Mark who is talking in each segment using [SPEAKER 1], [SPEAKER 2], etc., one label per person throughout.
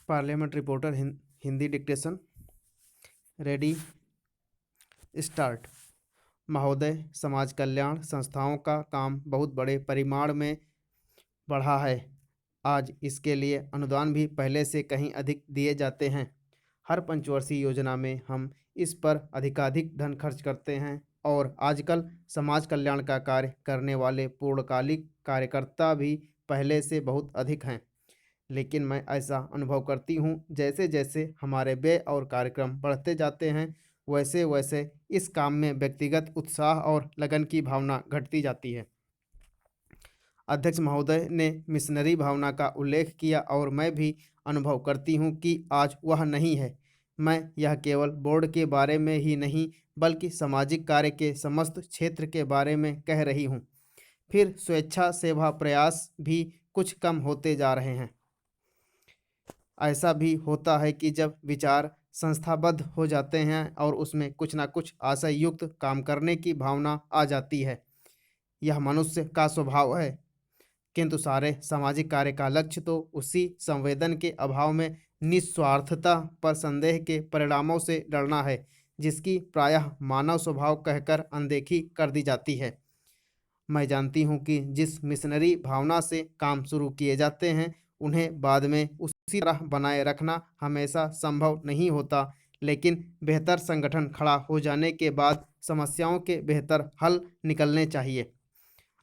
[SPEAKER 1] Parliament reporter Hindi dictation ready start. महोदय, समाज कल्याण संस्थाओं का काम बहुत बड़े परिमाण में बढ़ा है। आज इसके लिए अनुदान भी पहले से कहीं अधिक दिए जाते हैं। हर पंचवर्षीय योजना में हम इस पर अधिकाधिक धन खर्च करते हैं और आजकल समाज कल्याण का कार्य करने वाले पूर्णकालिक कार्यकर्ता भी पहले से बहुत अधिक हैं। लेकिन मैं ऐसा अनुभव करती हूँ, जैसे जैसे हमारे व्यय और कार्यक्रम बढ़ते जाते हैं, वैसे वैसे इस काम में व्यक्तिगत उत्साह और लगन की भावना घटती जाती है। अध्यक्ष महोदय ने मिशनरी भावना का उल्लेख किया और मैं भी अनुभव करती हूँ कि आज वह नहीं है। मैं यह केवल बोर्ड के बारे में ही नहीं, बल्कि सामाजिक कार्य के समस्त क्षेत्र के बारे में कह रही हूँ। फिर स्वेच्छा सेवा प्रयास भी कुछ कम होते जा रहे हैं। ऐसा भी होता है कि जब विचार संस्थाबद्ध हो जाते हैं और उसमें कुछ ना कुछ आशय युक्त काम करने की भावना आ जाती है। यह मनुष्य का स्वभाव है, किंतु सारे सामाजिक कार्य का लक्ष्य तो उसी संवेदन के अभाव में निस्वार्थता पर संदेह के परिणामों से डरना है, जिसकी प्रायः मानव स्वभाव कहकर अनदेखी कर दी जाती है। मैं जानती हूँ कि जिस मिशनरी भावना से काम शुरू किए जाते हैं, उन्हें बाद में उसी तरह बनाए रखना हमेशा संभव नहीं होता, लेकिन बेहतर संगठन खड़ा हो जाने के बाद समस्याओं के बेहतर हल निकलने चाहिए।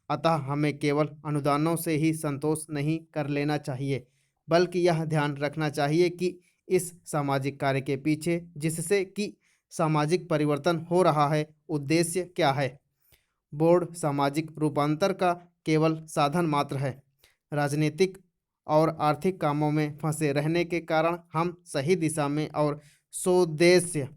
[SPEAKER 1] अतः हमें केवल अनुदानों से ही संतोष नहीं कर लेना चाहिए, बल्कि यह ध्यान रखना चाहिए कि इस सामाजिक कार्य के पीछे जिससे कि सामाजिक परिवर्तन हो रहा है, उद्देश्य क्या है। बोर्ड सामाजिक रूपांतर का केवल साधन मात्र है। राजनीतिक और आर्थिक कामों में फंसे रहने के कारण हम सही दिशा में और सोद्देश्य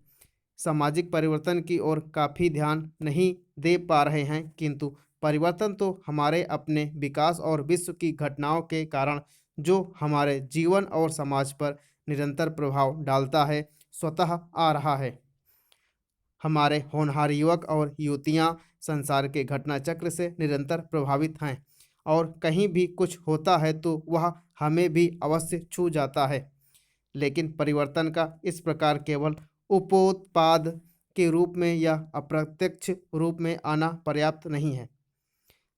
[SPEAKER 1] सामाजिक परिवर्तन की ओर काफ़ी ध्यान नहीं दे पा रहे हैं, किंतु परिवर्तन तो हमारे अपने विकास और विश्व की घटनाओं के कारण जो हमारे जीवन और समाज पर निरंतर प्रभाव डालता है, स्वतः आ रहा है। हमारे होनहार युवक और युवतियां संसार के घटना चक्र से निरंतर प्रभावित हैं और कहीं भी कुछ होता है तो वह हमें भी अवश्य छू जाता है। लेकिन परिवर्तन का इस प्रकार केवल उपोत्पाद के रूप में या अप्रत्यक्ष रूप में आना पर्याप्त नहीं है।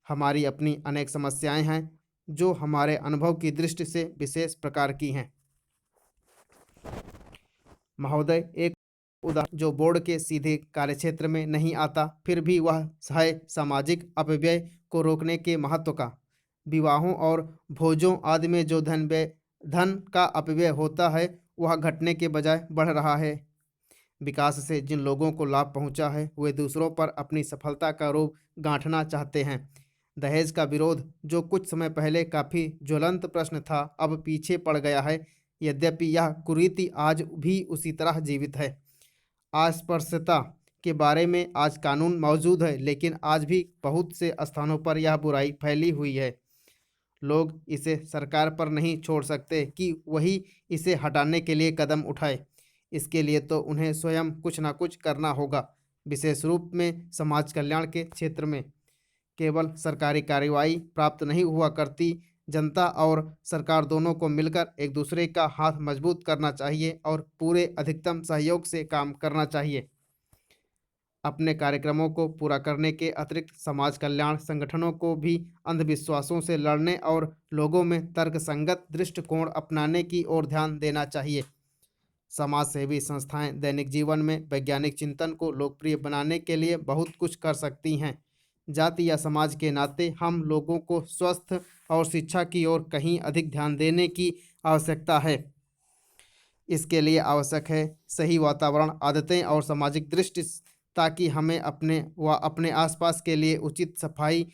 [SPEAKER 1] हमारी अपनी अनेक समस्याएं हैं जो हमारे अनुभव की दृष्टि से विशेष प्रकार की हैं। महोदय, एक उदाहरण जो बोर्ड के सीधे कार्यक्षेत्र में नहीं आता, फिर भी वह है सामाजिक अपव्यय को रोकने के महत्व का। विवाहों और भोजों आदि में जो धन का अपव्यय होता है, वह घटने के बजाय बढ़ रहा है। विकास से जिन लोगों को लाभ पहुंचा है, वे दूसरों पर अपनी सफलता का रोब गांठना चाहते हैं। दहेज का विरोध, जो कुछ समय पहले काफ़ी ज्वलंत प्रश्न था, अब पीछे पड़ गया है, यद्यपि यह कुरीति आज भी उसी तरह जीवित है। अस्पृश्यता के बारे में आज कानून मौजूद है, लेकिन आज भी बहुत से स्थानों पर यह बुराई फैली हुई है। लोग इसे सरकार पर नहीं छोड़ सकते कि वही इसे हटाने के लिए कदम उठाए। इसके लिए तो उन्हें स्वयं कुछ ना कुछ करना होगा। विशेष रूप में समाज कल्याण के क्षेत्र में केवल सरकारी कार्रवाई प्राप्त नहीं हुआ करती। जनता और सरकार दोनों को मिलकर एक दूसरे का हाथ मजबूत करना चाहिए और पूरे अधिकतम सहयोग से काम करना चाहिए। अपने कार्यक्रमों को पूरा करने के अतिरिक्त समाज कल्याण संगठनों को भी अंधविश्वासों से लड़ने और लोगों में तर्कसंगत दृष्टिकोण अपनाने की ओर ध्यान देना चाहिए। समाज सेवी संस्थाएं दैनिक जीवन में वैज्ञानिक चिंतन को लोकप्रिय बनाने के लिए बहुत कुछ कर सकती हैं। जाति या समाज के नाते हम लोगों को स्वस्थ और शिक्षा की ओर कहीं अधिक ध्यान देने की आवश्यकता है। इसके लिए आवश्यक है सही वातावरण, आदतें और सामाजिक दृष्टि, ताकि हमें अपने आसपास के लिए उचित सफाई,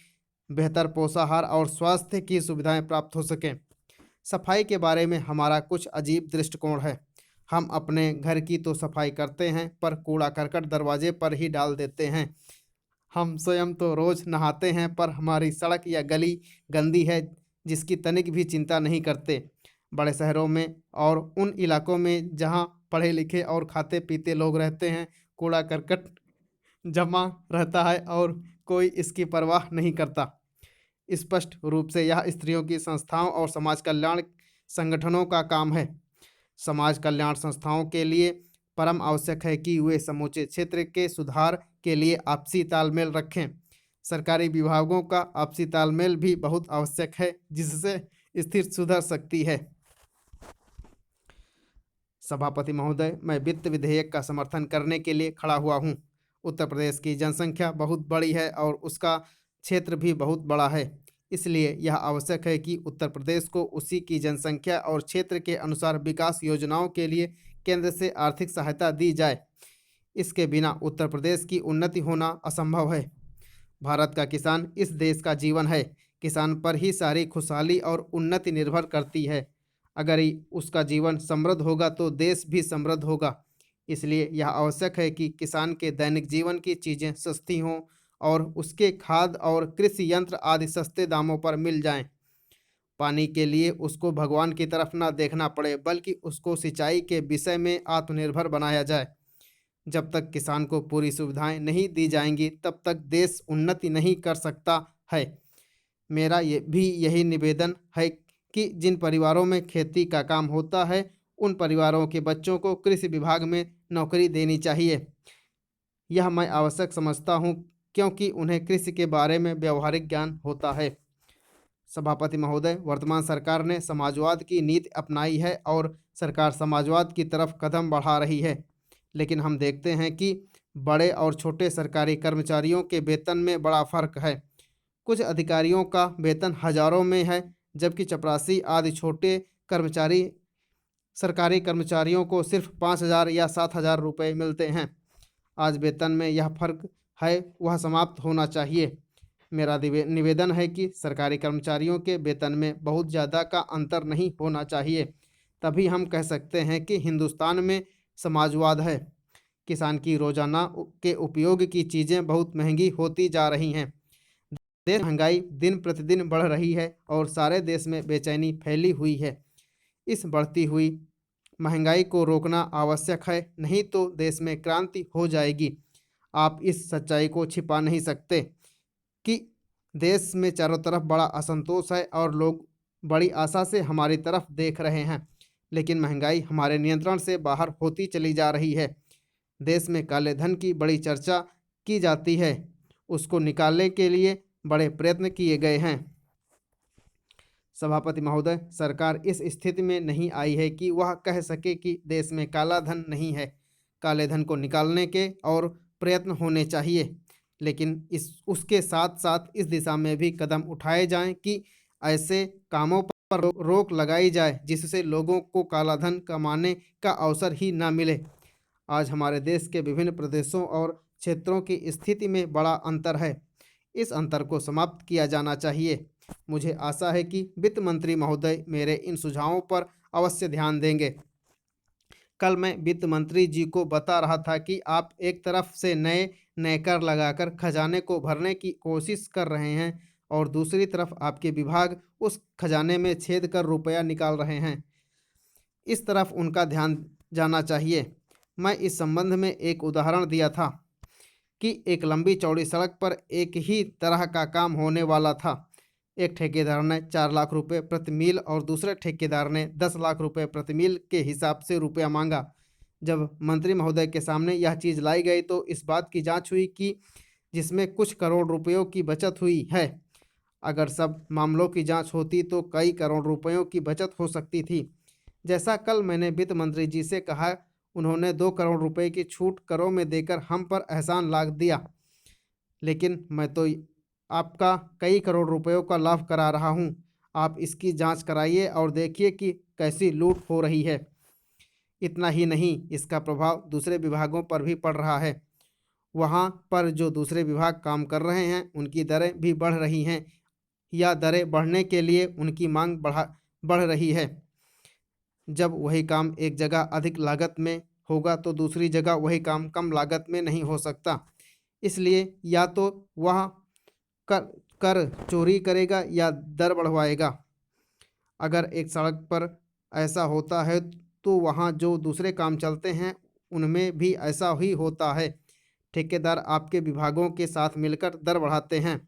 [SPEAKER 1] बेहतर पोषाहार और स्वास्थ्य की सुविधाएं प्राप्त हो सकें। सफाई के बारे में हमारा कुछ अजीब दृष्टिकोण है। हम अपने घर की तो सफाई करते हैं, पर कूड़ा करकट दरवाजे पर ही डाल देते हैं। हम स्वयं तो रोज़ नहाते हैं, पर हमारी सड़क या गली गंदी है, जिसकी तनिक भी चिंता नहीं करते। बड़े शहरों में और उन इलाकों में जहां पढ़े लिखे और खाते पीते लोग रहते हैं, कूड़ा करकट जमा रहता है और कोई इसकी परवाह नहीं करता। स्पष्ट रूप से यह स्त्रियों की संस्थाओं और समाज कल्याण संगठनों का काम है। समाज कल्याण संस्थाओं के लिए परम आवश्यक है कि वे समूचे क्षेत्र के सुधार के लिए आपसी तालमेल रखें। सरकारी विभागों का आपसी तालमेल भी बहुत आवश्यक है, जिससे स्थिति सुधर सकती है। सभापति महोदय, मैं वित्त विधेयक का समर्थन करने के लिए खड़ा हुआ हूँ। उत्तर प्रदेश की जनसंख्या बहुत बड़ी है और उसका क्षेत्र भी बहुत बड़ा है। इसलिए यह आवश्यक है कि उत्तर प्रदेश को उसी की जनसंख्या और क्षेत्र के अनुसार विकास योजनाओं के लिए केंद्र से आर्थिक सहायता दी जाए। इसके बिना उत्तर प्रदेश की उन्नति होना असंभव है। भारत का किसान इस देश का जीवन है। किसान पर ही सारी खुशहाली और उन्नति निर्भर करती है। अगर उसका जीवन समृद्ध होगा तो देश भी समृद्ध होगा। इसलिए यह आवश्यक है कि किसान के दैनिक जीवन की चीज़ें सस्ती हों और उसके खाद और कृषि यंत्र आदि सस्ते दामों पर मिल जाएं। पानी के लिए उसको भगवान की तरफ न देखना पड़े, बल्कि उसको सिंचाई के विषय में आत्मनिर्भर बनाया जाए। जब तक किसान को पूरी सुविधाएं नहीं दी जाएंगी, तब तक देश उन्नति नहीं कर सकता है। मेरा यही निवेदन है कि जिन परिवारों में खेती का काम होता है, उन परिवारों के बच्चों को कृषि विभाग में नौकरी देनी चाहिए। यह मैं आवश्यक समझता हूँ, क्योंकि उन्हें कृषि के बारे में व्यावहारिक ज्ञान होता है। सभापति महोदय, वर्तमान सरकार ने समाजवाद की नीति अपनाई है और सरकार समाजवाद की तरफ कदम बढ़ा रही है। लेकिन हम देखते हैं कि बड़े और छोटे सरकारी कर्मचारियों के वेतन में बड़ा फर्क है। कुछ अधिकारियों का वेतन हजारों में है, जबकि चपरासी आदि छोटे कर्मचारी सरकारी कर्मचारियों को सिर्फ 5,000 या 7,000 रुपये मिलते हैं। आज वेतन में यह फर्क है, वह समाप्त होना चाहिए। मेरा निवेदन है कि सरकारी कर्मचारियों के वेतन में बहुत ज़्यादा का अंतर नहीं होना चाहिए। तभी हम कह सकते हैं कि हिंदुस्तान में समाजवाद है। किसान की रोजाना के उपयोग की चीज़ें बहुत महंगी होती जा रही हैं। देश में महंगाई दिन प्रतिदिन बढ़ रही है और सारे देश में बेचैनी फैली हुई है। इस बढ़ती हुई महंगाई को रोकना आवश्यक है, नहीं तो देश में क्रांति हो जाएगी। आप इस सच्चाई को छिपा नहीं सकते कि देश में चारों तरफ बड़ा असंतोष है और लोग बड़ी आशा से हमारी तरफ देख रहे हैं, लेकिन महंगाई हमारे नियंत्रण से बाहर होती चली जा रही है। देश में काले धन की बड़ी चर्चा की जाती है, उसको निकालने के लिए बड़े प्रयत्न किए गए हैं। सभापति महोदय, सरकार इस स्थिति में नहीं आई है कि वह कह सके कि देश में काला धन नहीं है। काले धन को निकालने के और प्रयत्न होने चाहिए, लेकिन उसके साथ साथ इस दिशा में भी कदम उठाए जाएं कि ऐसे कामों पर रोक लगाई जाए जिससे लोगों को काला धन कमाने का अवसर ही न मिले। आज हमारे देश के विभिन्न प्रदेशों और क्षेत्रों की स्थिति में बड़ा अंतर है। इस अंतर को समाप्त किया जाना चाहिए। मुझे आशा है कि वित्त मंत्री महोदय मेरे इन सुझावों पर अवश्य ध्यान देंगे। कल मैं वित्त मंत्री जी को बता रहा था कि आप एक तरफ से नए नए कर लगाकर खजाने को भरने की कोशिश कर रहे हैं और दूसरी तरफ आपके विभाग उस खजाने में छेद कर रुपया निकाल रहे हैं। इस तरफ उनका ध्यान जाना चाहिए। मैं इस संबंध में एक उदाहरण दिया था कि एक लंबी चौड़ी सड़क पर एक ही तरह का काम होने वाला था। एक ठेकेदार ने 4 लाख रुपए प्रति मील और दूसरे ठेकेदार ने 10 लाख रुपए प्रति मील के हिसाब से रुपया मांगा। जब मंत्री महोदय के सामने यह चीज़ लाई गई तो इस बात की जांच हुई कि जिसमें कुछ करोड़ रुपयों की बचत हुई है। अगर सब मामलों की जांच होती तो कई करोड़ रुपयों की बचत हो सकती थी। जैसा कल मैंने वित्त मंत्री जी से कहा, उन्होंने 2 करोड़ रुपए की छूट करों में देकर हम पर एहसान लाद दिया, लेकिन मैं तो आपका कई करोड़ रुपयों का लाभ करा रहा हूं। आप इसकी जांच कराइए और देखिए कि कैसी लूट हो रही है। इतना ही नहीं, इसका प्रभाव दूसरे विभागों पर भी पड़ रहा है। वहां पर जो दूसरे विभाग काम कर रहे हैं उनकी दरें भी बढ़ रही हैं या दरें बढ़ने के लिए उनकी मांग बढ़ रही है। जब वही काम एक जगह अधिक लागत में होगा तो दूसरी जगह वही काम कम लागत में नहीं हो सकता। इसलिए या तो वह कर चोरी करेगा या दर बढ़वाएगा। अगर एक सड़क पर ऐसा होता है तो वहाँ जो दूसरे काम चलते हैं उनमें भी ऐसा ही होता है। ठेकेदार आपके विभागों के साथ मिलकर दर बढ़ाते हैं।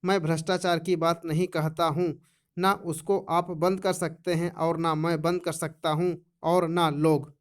[SPEAKER 1] मैं भ्रष्टाचार की बात नहीं कहता हूँ, ना उसको आप बंद कर सकते हैं और ना मैं बंद कर सकता हूँ। और ना लोग